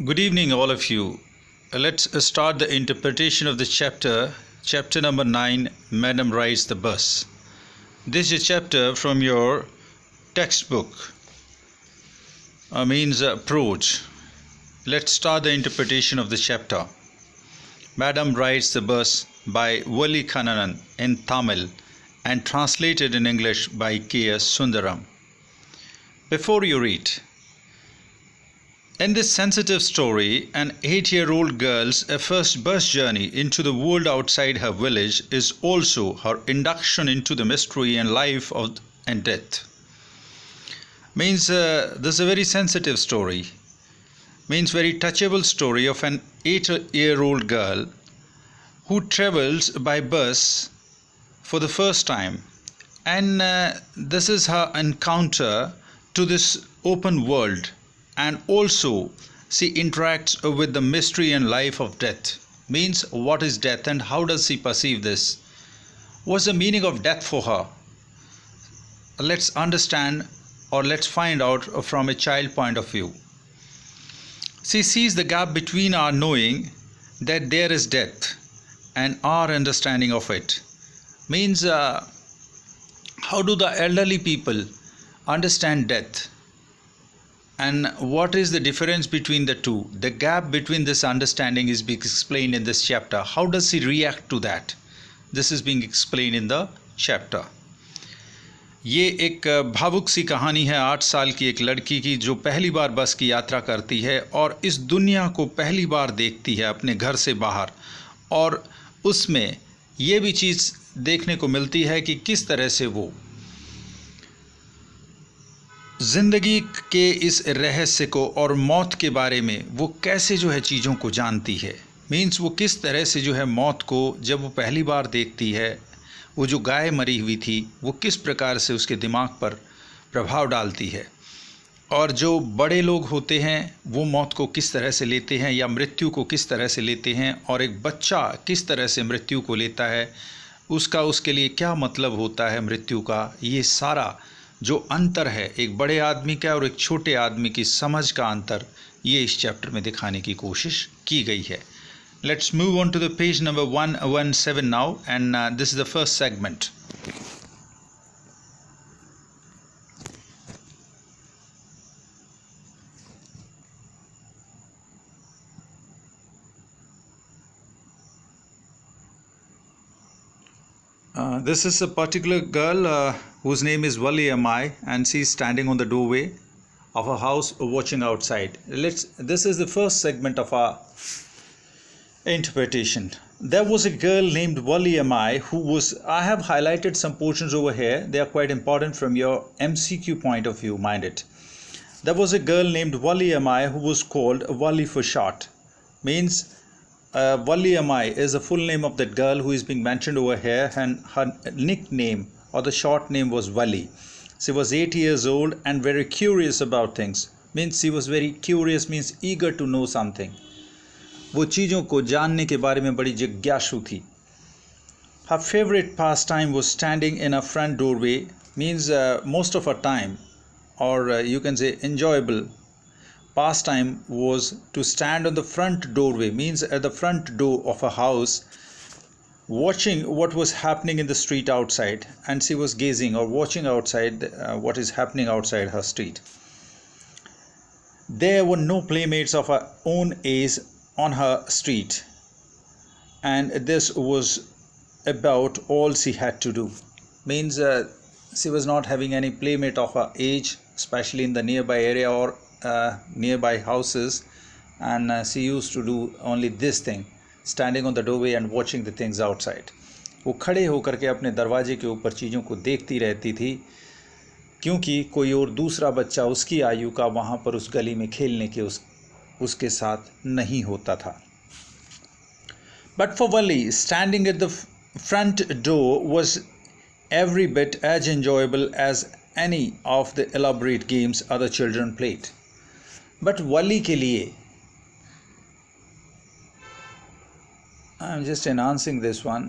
Good evening, all of you. Let's start the interpretation of the chapter number 9, Madam Rides the Bus. This is a chapter from your textbook, Prose. Let's start the interpretation of the chapter. Madam Rides the Bus by Wali Kannanan in Tamil and translated in English by K.S. Sundaram. Before you read, in this sensitive story, an 8-year-old girl's first bus journey into the world outside her village is also her induction into the mystery and life and death. This is a very sensitive story. Very touchable story of an 8-year-old girl who travels by bus for the first time, and this is her encounter to this open world. And also she interacts with the mystery and life of death. What is death and how does she perceive this? What's the meaning of death for her? Let's understand, or let's find out from a child point of view. She sees the gap between our knowing that there is death and our understanding of it. How do the elderly people understand death? And what is the difference between the two? The gap between this understanding is being explained in this chapter. How does he react to that? This is being explained in the chapter. ये एक भावुक सी कहानी है 8 साल की एक लड़की की जो पहली बार बस की यात्रा करती है और इस दुनिया को पहली बार देखती है अपने घर से बाहर, और उसमें ये भी चीज़ देखने को मिलती है कि किस तरह से वो ज़िंदगी के इस रहस्य को और मौत के बारे में वो कैसे चीज़ों को जानती है। वो किस तरह से मौत को जब वो पहली बार देखती है, वो जो गाय मरी हुई थी वो किस प्रकार से उसके दिमाग पर प्रभाव डालती है, और जो बड़े लोग होते हैं वो मौत को किस तरह से लेते हैं या मृत्यु को किस तरह से लेते हैं, और एक बच्चा किस तरह से मृत्यु को लेता है, उसके लिए क्या मतलब होता है मृत्यु का। ये सारा जो अंतर है एक बड़े आदमी का और एक छोटे आदमी की समझ का अंतर, ये इस चैप्टर में दिखाने की कोशिश की गई है। Let's move on to the page number 117 now, and this is the first segment. This is a particular girl whose name is Wali Amai, and she's standing on the doorway of her house watching outside. This is the first segment of our interpretation. There was a girl named Wali Amai who was, I have highlighted some portions over here. They are quite important from your MCQ point of view, mind it. There was a girl named Wali Amai who was called Wali for short. Wali Amai is the full name of that girl who is being mentioned over here, and her nickname or the short name was Wali. She was 8 years old and very curious about things. She was very curious, eager to know something. वो चीज़ों को जानने के बारे में बड़ी जिज्ञासु थी. Her favorite pastime was standing in a front doorway. Most of her time, or you can say enjoyable pastime, was to stand on the front doorway, at the front door of a house, watching what was happening in the street outside, and she was gazing or watching outside what is happening outside her street. There were no playmates of her own age on her street, and this was about all she had to do. She was not having any playmate of her age, especially in the nearby area or nearby houses, and she used to do only this thing, standing on the doorway and watching the things outside. वो खड़े होकर के अपने दरवाजे के ऊपर चीज़ों को देखती रहती थी, क्योंकि कोई और दूसरा बच्चा उसकी आयु का वहाँ पर उस गली में खेलने के उसके साथ नहीं होता था. But for Wali, standing at the front door was every bit as enjoyable as any of the elaborate games other children played. But Wali के लिए, I am just enhancing this one,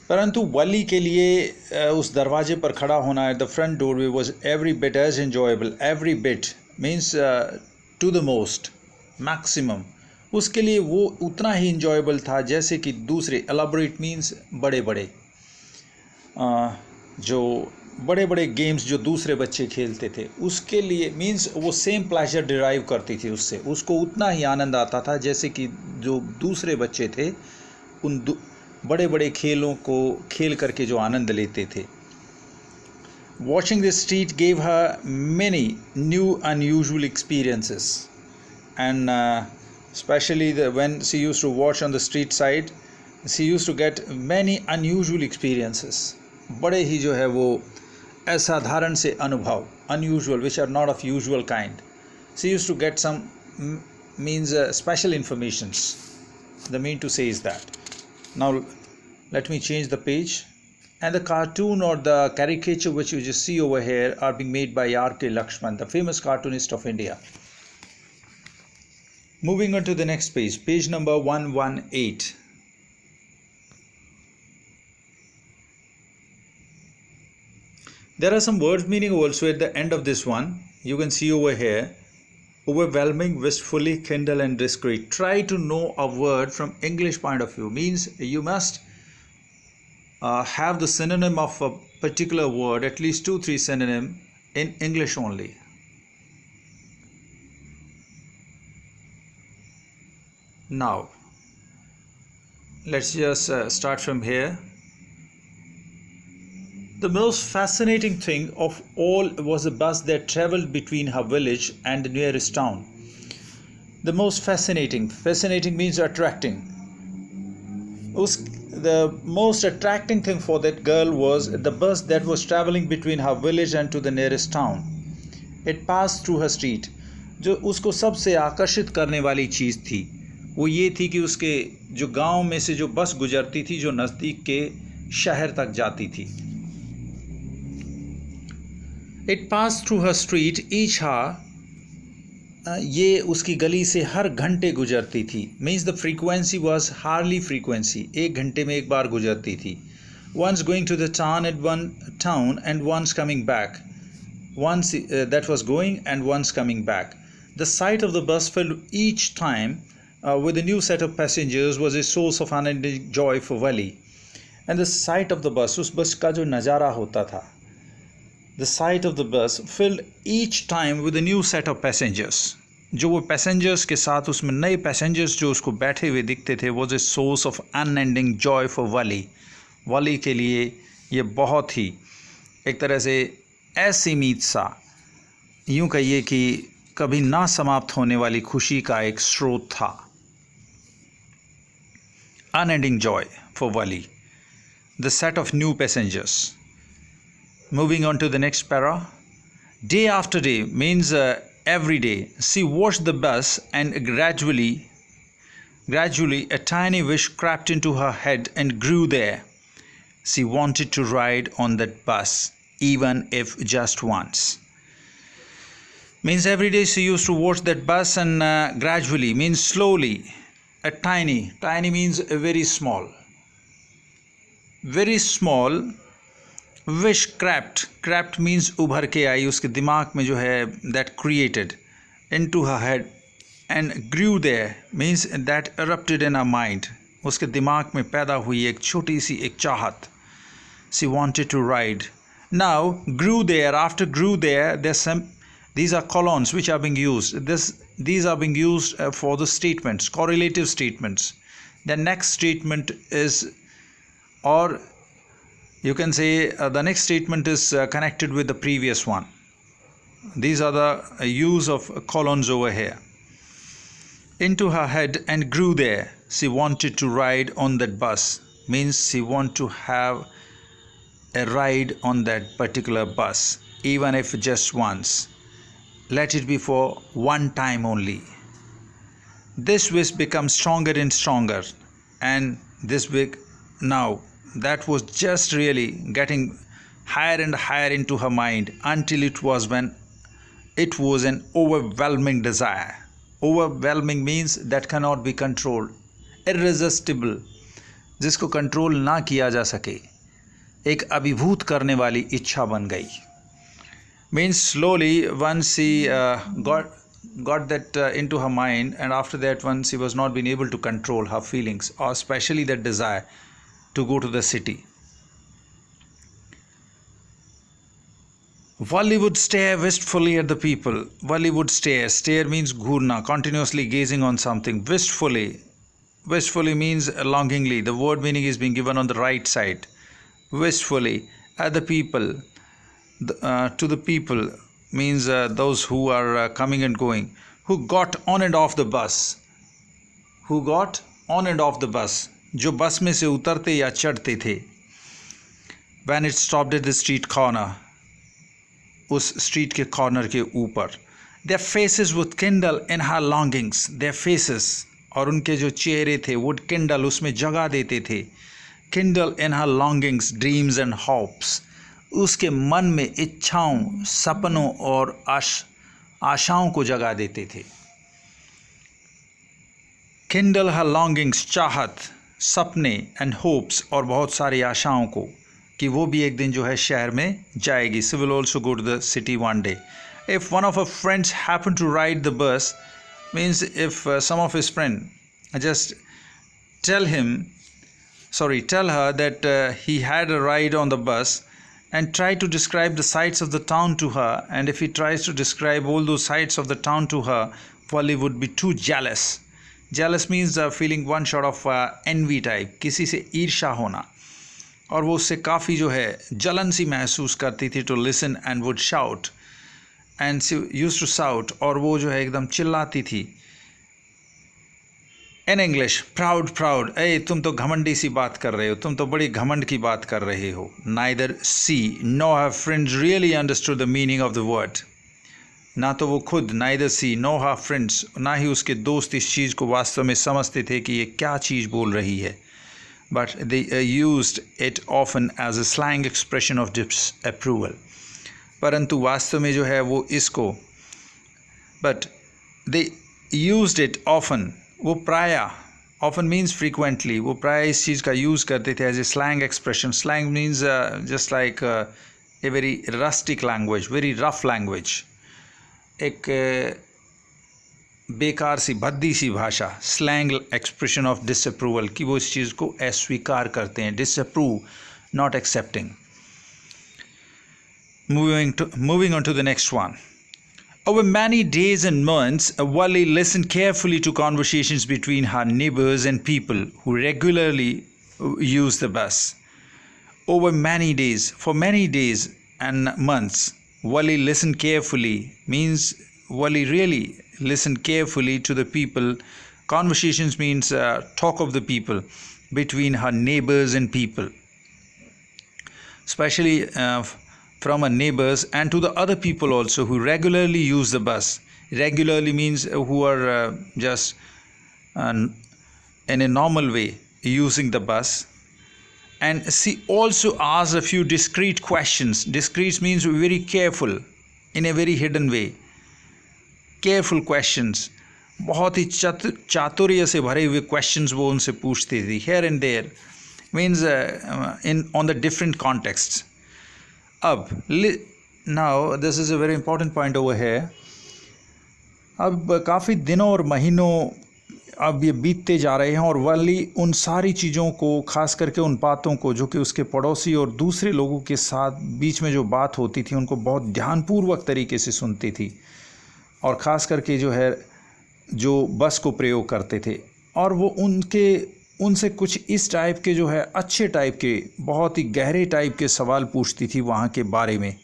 परंतु वली के लिए उस दरवाजे पर खड़ा होना at the front doorway was every bit as enjoyable, every bit means to the most, maximum, उसके लिए वो उतना ही इंजॉयबल था जैसे कि दूसरे। एलाबोरेट मीन्स बड़े बड़े, जो बड़े बड़े गेम्स जो दूसरे बच्चे खेलते थे उसके लिए, मीन्स वो सेम प्लेजर डिराइव करती थी उससे, उसको उतना ही आनंद आता था जैसे कि जो दूसरे बच्चे थे उन बड़े बड़े खेलों को खेल करके जो आनंद लेते थे। Watching the street gave her many new unusual experiences, and especially when she used to watch on the street side, she used to get many unusual experiences. बड़े ही जो है वो असाधारण से अनुभव, unusual, which are not of usual kind. She used to get some means special informations. The mean to say is that. Now let me change the page. And the cartoon or the caricature which you just see over here are being made by R.K. Lakshman, the famous cartoonist of India. Moving on to the next page, page number 118. There are some word meaning also at the end of this one. You can see over here, overwhelming, wistfully, kindle and discreet. Try to know a word from English point of view. Means you must have the synonym of a particular word, at least 2-3 synonym in English only. Now let's just start from here. The most fascinating thing of all was a bus that traveled between her village and the nearest town. The most fascinating means attracting. The most attracting thing for that girl was the bus that was traveling between her village and to the nearest town. It passed through her street. जो उसको सबसे आकर्षित करने वाली चीज़ थी वो ये थी कि उसके जो गांव में से जो बस गुजरती थी जो नज़दीक के शहर तक जाती थी. It passed through her street each hour. ये उसकी गली से हर घंटे गुजरती थी. Means the frequency was Harley frequency, एक घंटे में एक बार गुजरती थी. once going to the town at one town and once coming back. Once that was going and once coming back. The sight of the bus filled each time with a new set of passengers was a source of unending joy for Wali. And the sight of the bus, उस बस का जो नज़ारा होता था, the sight of the bus filled each time with a new set of passengers. जो वो passengers के साथ उसमें नए passengers जो उसको बैठे हुए दिखते थे was a source of unending joy for Wali. Wali के लिए ये बहुत ही एक तरह से असीमित सा, यूँ कहिए कि कभी ना समाप्त होने वाली खुशी का एक स्रोत था. Unending joy for Wali. The set of new passengers. Moving on to the next para. Day after day means every day. She watched the bus and gradually a tiny wish crept into her head and grew there. She wanted to ride on that bus, even if just once. Means every day she used to watch that bus and gradually means slowly. A tiny means very small. Very small wish crept means उभर के आई उसके दिमाग में जो है, that created into her head and grew there means that erupted in her mind. उसके दिमाग में पैदा हुई एक छोटी सी एक चाहत. She wanted to ride. Now grew there, after grew there, there's some, these are colons which are being used. These are being used for the statements, correlative statements. The next statement is, or you can say the next statement is connected with the previous one. These are the use of colons over here. Into her head and grew there. She wanted to ride on that bus. Means she want to have a ride on that particular bus, even if just once. Let it be for one time only. This wish becomes stronger and stronger, and this big now that was just really getting higher and higher into her mind until it was when it was an overwhelming desire. Overwhelming means that cannot be controlled, irresistible, जिसको control ना किया जा सके, एक अभिभूत करने वाली इच्छा बन गई. means slowly once he got that into her mind, and after that once he was not being able to control her feelings, or especially that desire to go to the city. Wali would stare wistfully at the people. Wali would stare. Stare means ghurna, continuously gazing on something. Wistfully. Wistfully means longingly. The word meaning is being given on the right side. Wistfully at the people. To the people means those who are coming and going. Who got on and off the bus. Who got on and off the bus. जो बस में से उतरते या चढ़ते थे. When it stopped at the street corner. उस street के कॉर्नर के ऊपर. Their faces would kindle in her longings. Their faces, और उनके जो चेहरे थे would kindle, उसमें जगा देते थे. Kindle in her longings, dreams and hopes. उसके मन में इच्छाओं, सपनों और आशाओं को जगा देते थे. Kindle her longings, चाहत, सपने and hopes, और बहुत सारी आशाओं को कि वो भी एक दिन जो है शहर में जाएगी. She will also go to the city one day. If one of her friends happened to ride the bus, means if some of his friend just tell her that he had a ride on the bus, and try to describe the sights of the town to her, and if he tries to describe all those sights of the town to her, Wali would be too jealous. Jealous means feeling one sort of envy type, किसी से ईर्ष्या होना, और वो उससे काफ़ी जो है जलन सी महसूस करती थी. To listen and would shout, and she used to shout, और वो जो है एकदम चिल्लाती थी. इन इंग्लिश, प्राउड प्राउड, ए तुम तो घमंडी सी बात कर रहे हो, तुम तो बड़ी घमंड की बात कर रहे हो. Neither she no her friends really understood the meaning of the word. ना तो वो खुद, neither she no her friends, ना ही उसके दोस्त इस चीज़ को वास्तव में समझते थे कि ये क्या चीज़ बोल रही है. But they used it often as a slang expression of disapproval. परंतु वास्तव में जो है वो इसको, but they used it often, वो प्रायः, often means frequently, वो प्रायः इस चीज़ का यूज़ करते थे as a slang expression. Slang means just like a very rustic language, very rough language, एक बेकार सी भद्दी सी भाषा. स्लैंग एक्सप्रेशन ऑफ डिसअप्रूवल, कि वो इस चीज़ को अस्वीकार करते हैं. Disapprove, not accepting. Moving on to the next one. Over many days and months, Wali listened carefully to conversations between her neighbors and people who regularly used the bus. Over many days, for many days and months, Wali listened carefully means Wali really listened carefully to the people. Conversations means talk of the people between her neighbors and people, especially from her neighbors and to the other people also who regularly use the bus. Regularly means who are just in a normal way using the bus. And she also asked a few discreet questions. Discreet means very careful, in a very hidden way. Careful questions, बहुत ही चातुर्य से भरे हुए questions वो उनसे पूछती थी. Here and there means in on the different contexts. अब now this is a very important point over है. अब काफ़ी दिनों और महीनों अब ये बीतते जा रहे हैं, और वाली उन सारी चीज़ों को, ख़ास करके उन बातों को जो कि उसके पड़ोसी और दूसरे लोगों के साथ बीच में जो बात होती थी, उनको बहुत ध्यानपूर्वक तरीके से सुनती थी, और ख़ास करके जो है जो बस को प्रयोग करते थे. और वो उनसे कुछ इस टाइप के जो है अच्छे टाइप के, बहुत ही गहरे टाइप के सवाल पूछती थी वहाँ के बारे में.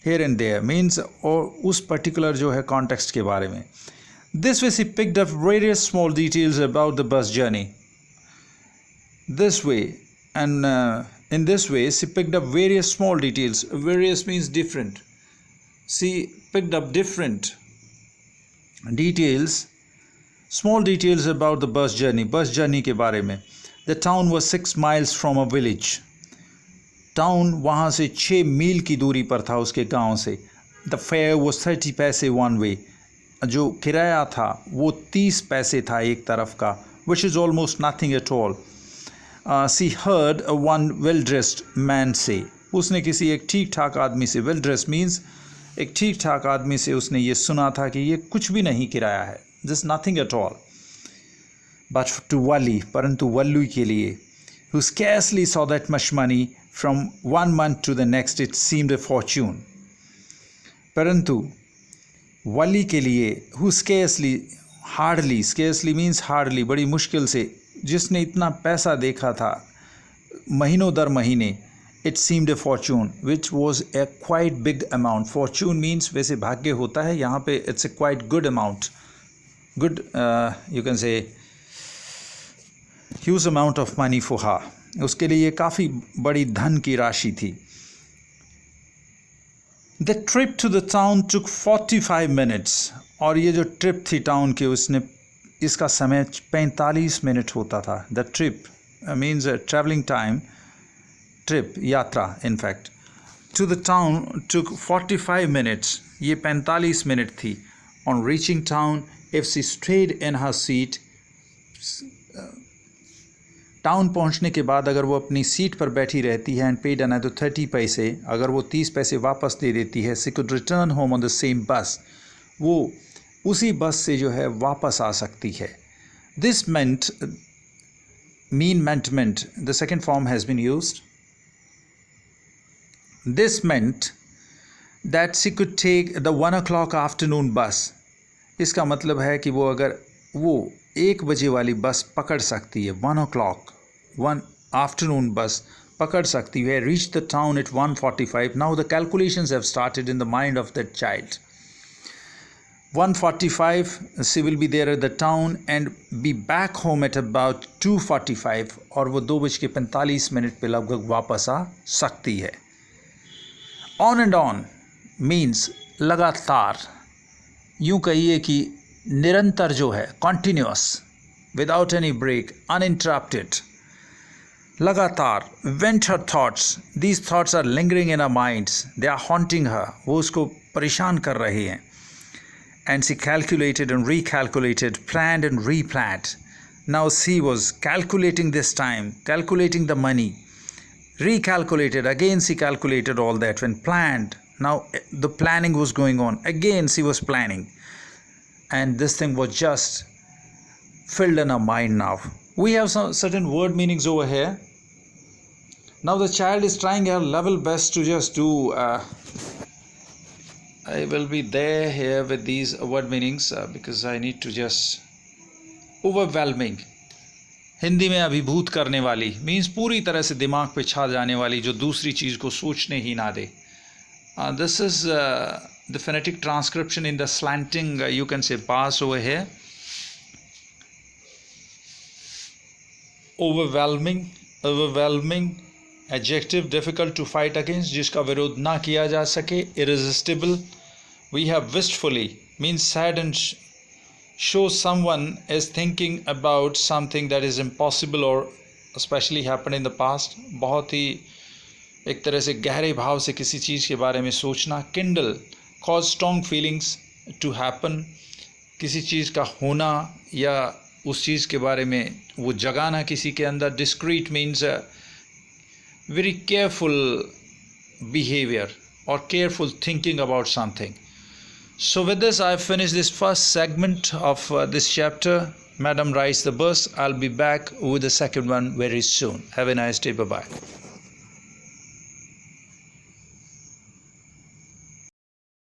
हेयर एंड देयर मीन्स, और उस पर्टिकुलर जो है कॉन्टेक्स्ट के बारे में. This way she picked up various small details about the bus journey. This way, and in this way she picked up various small details. Various means different. She picked up different details, small details about the bus journey के बारे में. The town was 6 miles from a village. Town वहाँ से 6 मील की दूरी पर था उसके गांव से. The fare was 30 पैसे one way. जो किराया था वो 30 पैसे था एक तरफ का, which is almost nothing at all. She heard one well dressed man say. उसने किसी एक ठीक ठाक आदमी से, well dressed means एक ठीक ठाक आदमी से उसने ये सुना था कि ये कुछ भी नहीं किराया है, this nothing at all. But टू वली, परंतु वल्लू के लिए, who scarcely saw that much money from 1 month to the next, it seemed a fortune. परंतु वली के लिए, who scarcely, hardly, scarcely means hardly, बड़ी मुश्किल से, जिसने इतना पैसा देखा था महीनों दर महीने, it seemed a fortune, which was a quite big amount. Fortune means वैसे भाग्य होता है, यहाँ पे it's a quite good amount, good you can say huge amount of money for her. उसके लिए काफ़ी बड़ी धन की राशि थी। The trip to the town took 45 minutes. और ये जो ट्रिप थी टाउन की, उसने इसका समय 45 मिनट होता था। The trip means traveling time, trip, यात्रा in fact. To the town took 45 minutes. ये 45 मिनट थी। On reaching town, if she stayed in her seat, town पहुंचने के बाद अगर वो अपनी सीट पर बैठी रहती है एंड पेड अनदर 30 पैसे, अगर वो 30 पैसे वापस दे देती है, she could return home on the same बस, वो उसी बस से जो है वापस आ सकती है। This meant, meant, the second form has been used. This meant that she could take the 1 o'clock afternoon bus. इसका मतलब है कि वो अगर वो 1 बजे वाली बस पकड़ सकती है, 1 o'clock, 1 afternoon बस पकड़ सकती है। Reach the town at 1:45. Now the calculations have started in the mind of that child. 1:45, she will be there at the town and be back home at about 2:45, और वो 2:45 पे लगभग वापस आ सकती है। On and on means लगातार, यूँ कहिए कि निरंतर जो है, continuous, without any break, uninterrupted, लगातार। Went her thoughts, these thoughts are lingering in her minds, they are haunting her, वो उसको परेशान कर रहे हैं। And she calculated and recalculated, planned and replanned. Now she was calculating this time, calculating the money, recalculated, again she calculated all that when planned. Now the planning was going on, again she was planning. And this thing was just filled in our mind now. We have some certain word meanings over here. Now the child is trying her level best to just do, I will be there here with these word meanings because I need to just, overwhelming, Hindi में अभिभूत करने वाली, means पूरी तरह से दिमाग पे छा जाने वाली, जो दूसरी चीज़ को सोचने ही ना दे। This is the phonetic transcription in the slanting, you can say, pass over here. Overwhelming, adjective, difficult to fight against, जिसका विरोध ना किया जा सके, irresistible. We have wistfully, means sad and shows someone is thinking about something that is impossible or especially happened in the past. बहुत ही एक तरह से गहरे भाव से किसी चीज़ के बारे में सोचना। Kindle, cause strong feelings to happen, किसी चीज़ का होना या उस चीज़ के बारे में वो जगाना किसी के अंदर। Discreet means very careful behavior or careful thinking about something. So with this I finished this first segment of this chapter. Madam rides the bus. I'll be back with the second one very soon. Have a nice day. Bye-bye.